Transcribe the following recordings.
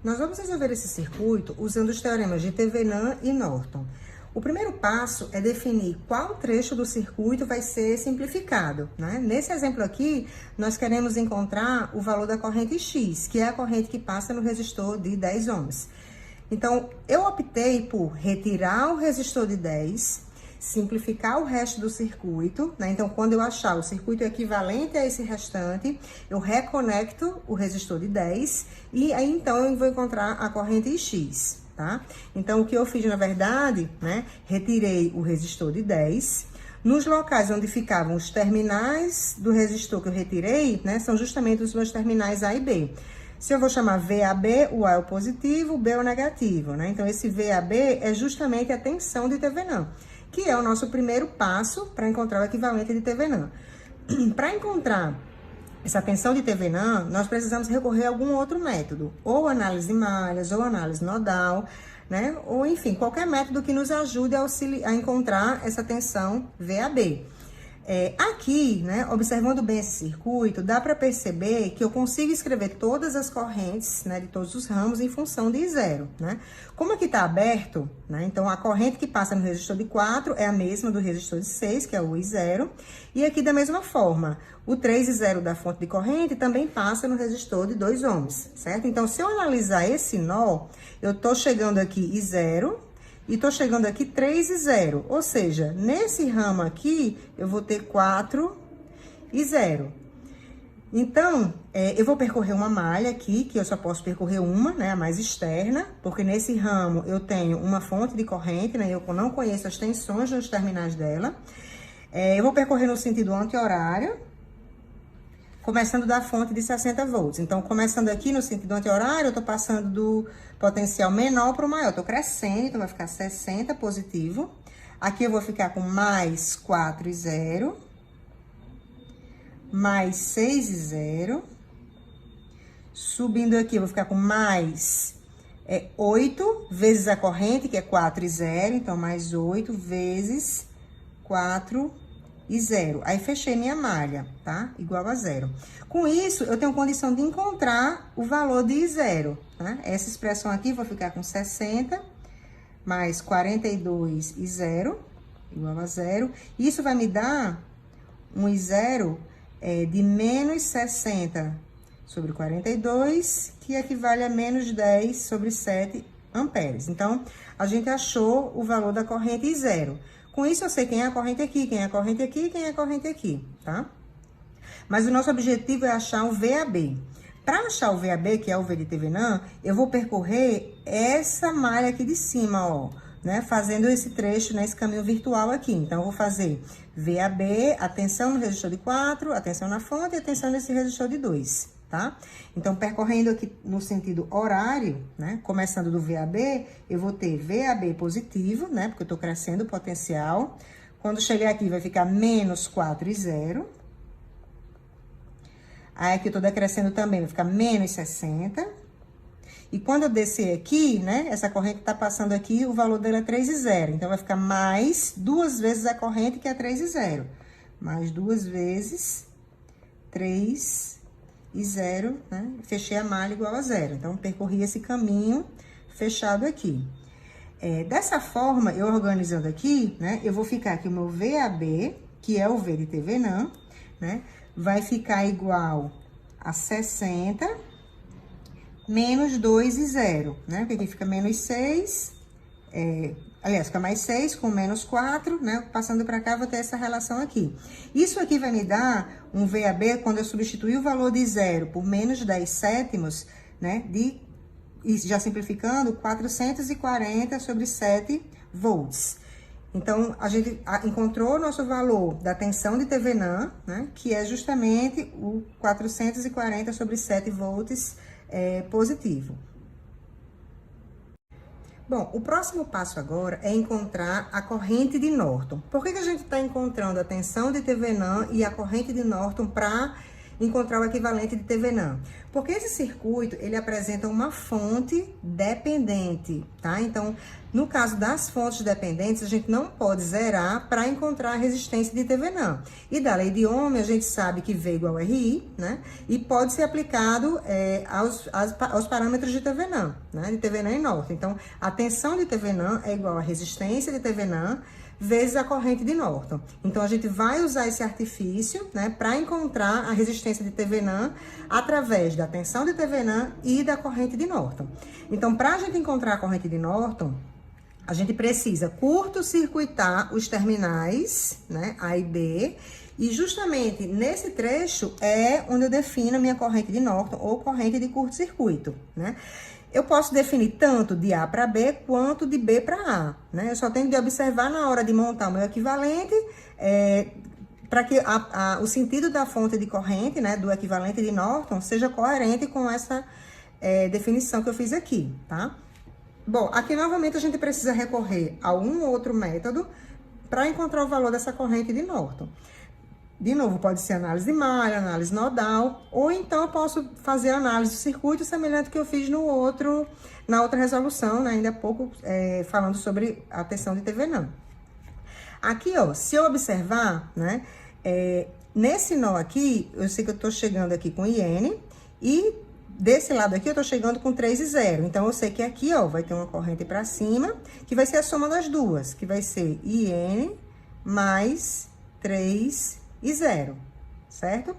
Nós vamos resolver esse circuito usando os teoremas de Thevenin e Norton. O primeiro passo é definir qual trecho do circuito vai ser simplificado, né? Nesse exemplo aqui, nós queremos encontrar o valor da corrente X, que é a corrente que passa no resistor de 10 ohms. Então, eu optei por retirar o resistor de 10, simplificar o resto do circuito, né? Então, quando eu achar o circuito equivalente a esse restante, eu reconecto o resistor de 10 e aí, então, eu vou encontrar a corrente X, tá? Então, o que eu fiz, na verdade, né? Retirei o resistor de 10. Nos locais onde ficavam os terminais do resistor que eu retirei, né? São justamente os meus terminais A e B. Se eu vou chamar VAB, o A é o positivo, o B é o negativo, né? Então, esse VAB é justamente a tensão de Thevenin, que é o nosso primeiro passo para encontrar o equivalente de Thevenin. Para encontrar essa tensão de Thevenin, nós precisamos recorrer a algum outro método, ou análise de malhas, ou análise nodal, né? Ou, enfim, qualquer método que nos ajude a encontrar essa tensão VAB. Aqui, né, observando bem esse circuito, dá para perceber que eu consigo escrever todas as correntes, né, de todos os ramos em função de I0, né? Como aqui está aberto, né, então a corrente que passa no resistor de 4 é a mesma do resistor de 6, que é o I0, e aqui da mesma forma, o 3I0 da fonte de corrente também passa no resistor de 2 ohms, certo? Então, se eu analisar esse nó, eu tô chegando aqui I0, e tô chegando aqui 3 e 0, ou seja, nesse ramo aqui, eu vou ter 4 e 0. Então, eu vou percorrer uma malha aqui, que eu só posso percorrer uma, né, a mais externa, porque nesse ramo eu tenho uma fonte de corrente, né, eu não conheço as tensões nos terminais dela. Eu vou percorrer no sentido anti-horário, começando da fonte de 60 volts. Então, começando aqui no sentido anti-horário, eu tô passando do potencial menor para o maior. Tô crescendo, então vai ficar 60 positivo. Aqui eu vou ficar com mais 4 e 0. Mais 6 e 0. Subindo aqui, eu vou ficar com mais 8 vezes a corrente, que é 4 e 0. Então, mais 8 vezes 4 e 0. Aí, fechei minha malha, tá? Igual a 0. Com isso, eu tenho condição de encontrar o valor de I0, tá? Essa expressão aqui, vou ficar com 60 mais 42 e 0, igual a 0. Isso vai me dar um I0 de menos 60 sobre 42, que equivale a menos 10 sobre 7 amperes. Então, a gente achou o valor da corrente I0. Com isso, eu sei quem é a corrente aqui, quem é a corrente aqui e quem é a corrente aqui, tá? Mas o nosso objetivo é achar o VAB. Para achar o VAB, que é o V de Thevenin, eu vou percorrer essa malha aqui de cima, ó, né? Fazendo esse trecho, nesse caminho virtual aqui. Então, eu vou fazer VAB, a tensão no resistor de 4, a tensão na fonte e a tensão nesse resistor de 2, tá? Então, percorrendo aqui no sentido horário, né? Começando do VAB, eu vou ter VAB positivo, né? Porque eu tô crescendo o potencial. Quando chegar aqui, vai ficar menos 4 e 0. Aí, aqui eu tô decrescendo também, vai ficar menos 60. E quando eu descer aqui, né? Essa corrente tá passando aqui, o valor dela é 3 e 0. Então, vai ficar mais 2 vezes a corrente, que é 3 e 0. Mais 2 vezes 3 e 0, né? Fechei a malha igual a 0. Então, percorri esse caminho fechado aqui. Dessa forma, eu organizando aqui, né? Eu vou ficar aqui o meu VAB, que é o V de Thevenin, né? Vai ficar igual a 60 menos 2 e 0, né? Porque aqui fica menos 6, aliás, fica mais 6 com menos 4, né? Passando para cá, vou ter essa relação aqui. Isso aqui vai me dar um VAB, quando eu substituir o valor de 0 por menos 10 sétimos, né? E já simplificando, 440 sobre 7 volts. Então, a gente encontrou o nosso valor da tensão de Thevenin, né? Que é justamente o 440 sobre 7 volts positivo. Bom, o próximo passo agora é encontrar a corrente de Norton. Por que a gente está encontrando a tensão de Thevenin e a corrente de Norton para encontrar o equivalente de TVNAM? Porque esse circuito, ele apresenta uma fonte dependente, tá? Então, no caso das fontes dependentes, a gente não pode zerar para encontrar a resistência de TVNAM. E da lei de Ohm, a gente sabe que V igual a RI, né? E pode ser aplicado aos parâmetros de TVNAM, né? De TVNAM e Norton. Então, a tensão de TVNAM é igual à resistência de TVNAM vezes a corrente de Norton. Então, a gente vai usar esse artifício, né, para encontrar a resistência de TVNAM através da tensão de TVNAM e da corrente de Norton. Então, para a gente encontrar a corrente de Norton, a gente precisa curto-circuitar os terminais, né, A e B, e justamente nesse trecho é onde eu defino a minha corrente de Norton ou corrente de curto-circuito, né? Eu posso definir tanto de A para B quanto de B para A, né? Eu só tenho que observar na hora de montar o meu equivalente, para que o sentido da fonte de corrente, né, do equivalente de Norton, seja coerente com essa definição que eu fiz aqui, tá? Bom, aqui novamente a gente precisa recorrer a um outro método para encontrar o valor dessa corrente de Norton. De novo, pode ser análise de malha, análise nodal, ou então eu posso fazer análise do circuito semelhante ao que eu fiz na outra resolução, né? Ainda há pouco, falando sobre a tensão de TVNAM. Aqui, ó, se eu observar, né, nesse nó aqui, eu sei que eu tô chegando aqui com IN, e desse lado aqui eu tô chegando com 3 e 0. Então, eu sei que aqui, ó, vai ter uma corrente para cima, que vai ser a soma das duas, que vai ser IN mais 3 e 0, certo?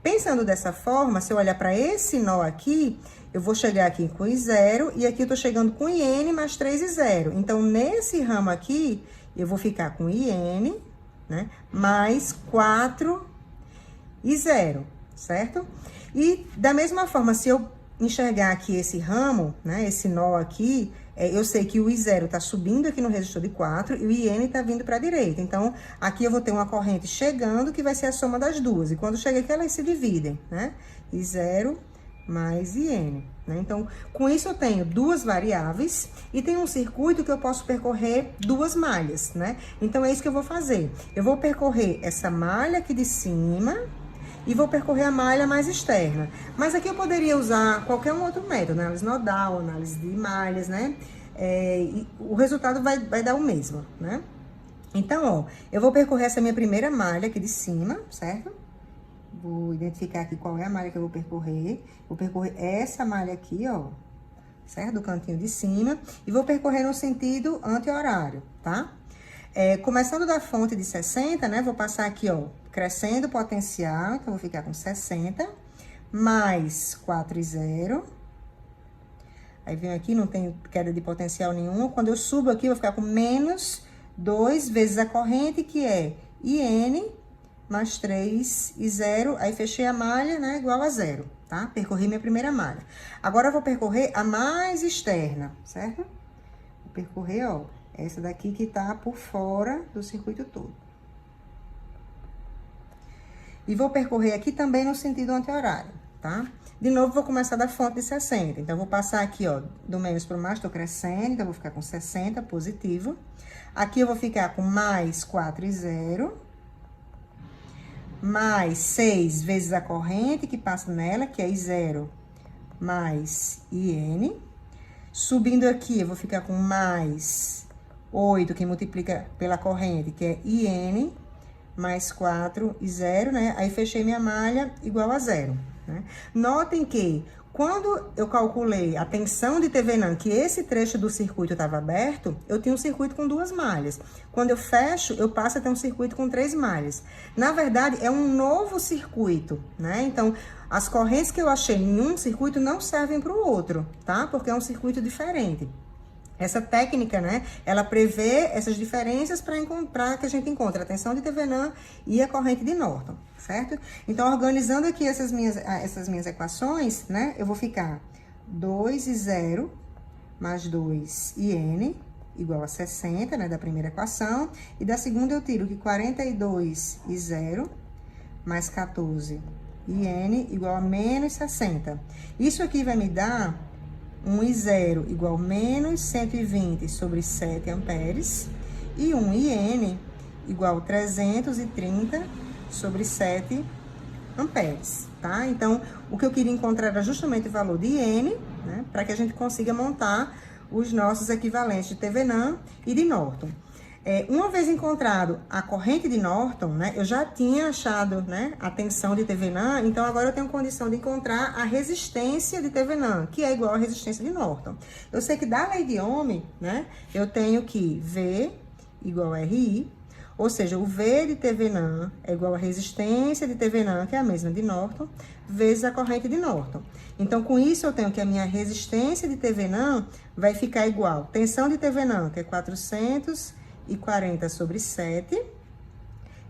Pensando dessa forma, se eu olhar para esse nó aqui, eu vou chegar aqui com I0 e aqui eu tô chegando com IN mais 3 e 0. Então, nesse ramo aqui, eu vou ficar com IN, né, mais 4 e 0, certo? E da mesma forma, se eu enxergar aqui esse ramo, né, esse nó aqui, eu sei que o I0 tá subindo aqui no resistor de 4 e o IN tá vindo para a direita. Então, aqui eu vou ter uma corrente chegando que vai ser a soma das duas. E quando chega aqui, elas se dividem, né? I0 mais IN, né? Então, com isso eu tenho duas variáveis e tem um circuito que eu posso percorrer duas malhas, né? Então, é isso que eu vou fazer. Eu vou percorrer essa malha aqui de cima e vou percorrer a malha mais externa. Mas aqui eu poderia usar qualquer um outro método, né? Análise nodal, análise de malhas, né? E o resultado vai dar o mesmo, né? Então, ó, eu vou percorrer essa minha primeira malha aqui de cima, certo? Vou identificar aqui qual é a malha que eu vou percorrer. Vou percorrer essa malha aqui, ó, certo? Do cantinho de cima. E vou percorrer no sentido anti-horário, tá? Começando da fonte de 60, né? Vou passar aqui, ó, crescendo o potencial, então vou ficar com 60, mais 4 e 0. Aí venho aqui, não tem queda de potencial nenhuma. Quando eu subo aqui, eu vou ficar com menos 2 vezes a corrente, que é IN mais 3 e 0. Aí fechei a malha, né, igual a 0, tá? Percorri minha primeira malha. Agora eu vou percorrer a mais externa, certo? Vou percorrer, ó, essa daqui que tá por fora do circuito todo. E vou percorrer aqui também no sentido anti-horário, tá? De novo, vou começar da fonte de 60. Então, vou passar aqui, ó, do menos para o mais, tô crescendo. Então, vou ficar com 60, positivo. Aqui, eu vou ficar com mais 4 e 0. Mais 6 vezes a corrente que passa nela, que é I0 mais IN. Subindo aqui, eu vou ficar com mais 8, que multiplica pela corrente, que é IN mais 4 e 0, né? Aí, fechei minha malha igual a 0, né? Notem que, quando eu calculei a tensão de TVNAM, que esse trecho do circuito estava aberto, eu tinha um circuito com 2 malhas. Quando eu fecho, eu passo a ter um circuito com 3 malhas. Na verdade, é um novo circuito, né? Então, as correntes que eu achei em um circuito não servem para o outro, tá? Porque é um circuito diferente. Essa técnica, né, ela prevê essas diferenças para que a gente encontre a tensão de TVNAM e a corrente de Norton, certo? Então, organizando aqui essas minhas equações, né, eu vou ficar 2 e 0 mais 2 IN igual a 60, né, da primeira equação. E da segunda eu tiro que 42 e 0 mais 14 IN igual a menos 60. Isso aqui vai me dar 1 e 0 igual a menos 120 sobre 7 amperes. E 1 IN igual a 330 sobre 7 amperes, tá? Então, o que eu queria encontrar era justamente o valor de N, né? Para que a gente consiga montar os nossos equivalentes de Thevenin e de Norton. Uma vez encontrado a corrente de Norton, né, eu já tinha achado, né, a tensão de Thevenin, então agora eu tenho condição de encontrar a resistência de Thevenin, que é igual à resistência de Norton. Eu sei que da lei de Ohm, né, eu tenho que V igual a RI, ou seja, o V de Thevenin é igual à resistência de Thevenin, que é a mesma de Norton, vezes a corrente de Norton. Então, com isso, eu tenho que a minha resistência de Thevenin vai ficar igual a tensão de Thevenin, que é 440 sobre 7,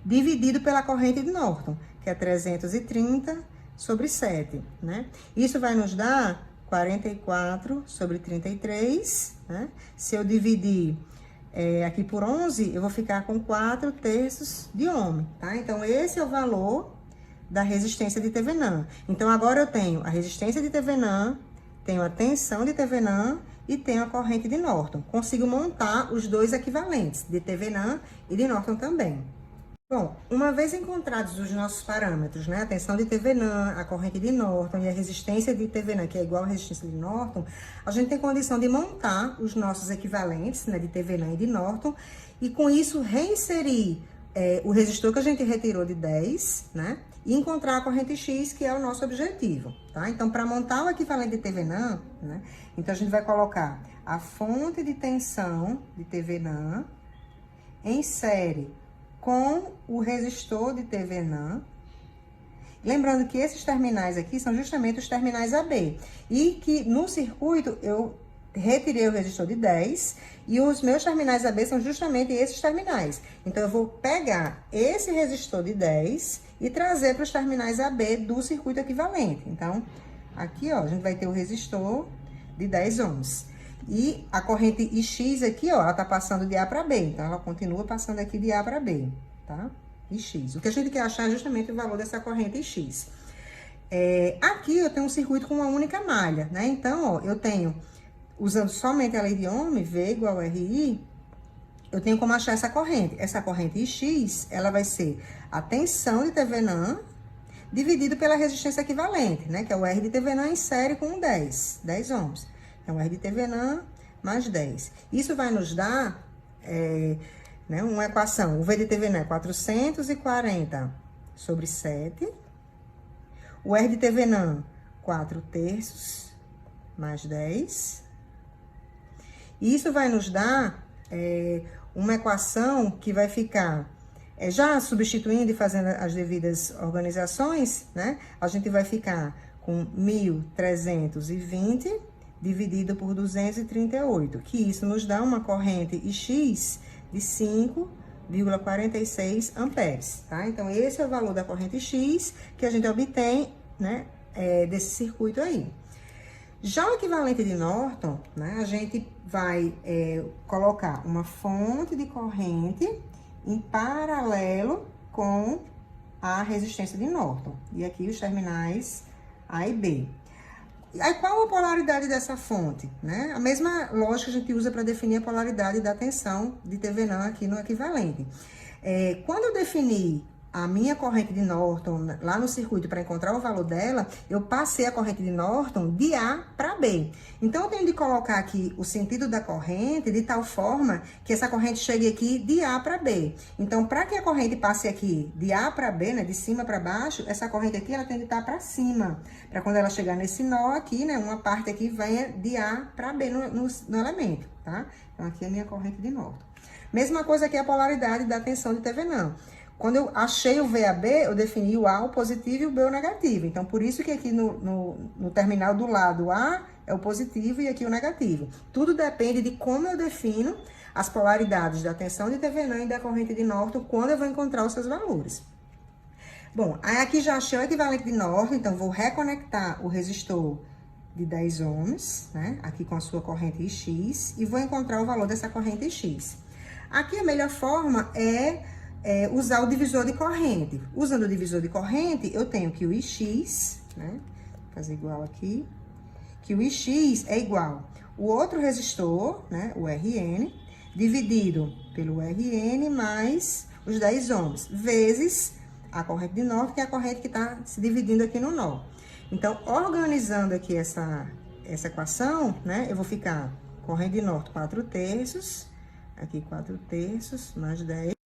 dividido pela corrente de Norton, que é 330 sobre 7, né? Isso vai nos dar 44 sobre 33, né? Se eu dividir aqui por 11, eu vou ficar com 4/3 de Ohm, tá? Então, esse é o valor da resistência de Thevenin. Então, agora eu tenho a resistência de Thevenin, tenho a tensão de Thevenin e tenho a corrente de Norton. Consigo montar os dois equivalentes, de Thevenin e de Norton também. Bom, uma vez encontrados os nossos parâmetros, né, a tensão de Thevenin, a corrente de Norton e a resistência de Thevenin, que é igual à resistência de Norton, a gente tem condição de montar os nossos equivalentes, né, de Thevenin e de Norton, e com isso reinserir o resistor que a gente retirou de 10, né, e encontrar a corrente X, que é o nosso objetivo, tá? Então, para montar o equivalente de Thevenin, né, então a gente vai colocar a fonte de tensão de Thevenin em série com o resistor de Thevenin. Lembrando que esses terminais aqui são justamente os terminais AB. E que no circuito eu retirei o resistor de 10 e os meus terminais AB são justamente esses terminais. Então, eu vou pegar esse resistor de 10 e trazer para os terminais AB do circuito equivalente. Então, aqui, ó, a gente vai ter o resistor de 10 ohms. E a corrente IX aqui, ó, ela tá passando de A para B. Então, ela continua passando aqui de A para B, tá? IX. O que a gente quer achar é justamente o valor dessa corrente IX. Aqui eu tenho um circuito com uma única malha, né? Então, ó, eu tenho, usando somente a lei de Ohm, V igual a RI, eu tenho como achar essa corrente. Essa corrente IX, ela vai ser a tensão de Thevenin dividido pela resistência equivalente, né? Que é o R de Thevenin em série com 10 ohms. Então, R de Thevenin mais 10. Isso vai nos dar né, uma equação. O V de Thevenin é 440 sobre 7. O R de Thevenin, 4/3 mais 10. E isso vai nos dar uma equação que vai ficar, já substituindo e fazendo as devidas organizações, né? A gente vai ficar com 1.320 dividido por 238, que isso nos dá uma corrente X de 5,46 amperes, tá? Então, esse é o valor da corrente X que a gente obtém, né, desse circuito aí. Já o equivalente de Norton, né, a gente vai colocar uma fonte de corrente em paralelo com a resistência de Norton. E aqui os terminais A e B. Aí, qual a polaridade dessa fonte, né? A mesma lógica que a gente usa para definir a polaridade da tensão de Thevenin aqui no equivalente. Quando eu definir a minha corrente de Norton lá no circuito para encontrar o valor dela, eu passei a corrente de Norton de A para B. Então, eu tenho de colocar aqui o sentido da corrente de tal forma que essa corrente chegue aqui de A para B. Então, para que a corrente passe aqui de A para B, né, de cima para baixo, essa corrente aqui ela tem de estar para cima. Para quando ela chegar nesse nó aqui, né, uma parte aqui venha de A para B no elemento, tá? Então, aqui é a minha corrente de Norton. Mesma coisa aqui a polaridade da tensão de Thevenin. Quando eu achei o VAB, eu defini o A, o positivo, e o B, o negativo. Então, por isso que aqui no terminal do lado A é o positivo e aqui o negativo. Tudo depende de como eu defino as polaridades da tensão de Thevenin e da corrente de Norton quando eu vou encontrar os seus valores. Bom, aí aqui já achei o equivalente de Norton, então vou reconectar o resistor de 10 ohms, né? Aqui com a sua corrente X, e vou encontrar o valor dessa corrente X. Aqui a melhor forma é usar o divisor de corrente. Usando o divisor de corrente, eu tenho que o IX, né? Vou fazer igual aqui. Que o IX é igual o outro resistor, né? O RN, dividido pelo RN mais os 10 ohms, vezes a corrente de norte, que é a corrente que está se dividindo aqui no nó. Então, organizando aqui essa equação, né, eu vou ficar corrente de norte 4 terços, aqui 4 terços, mais 10.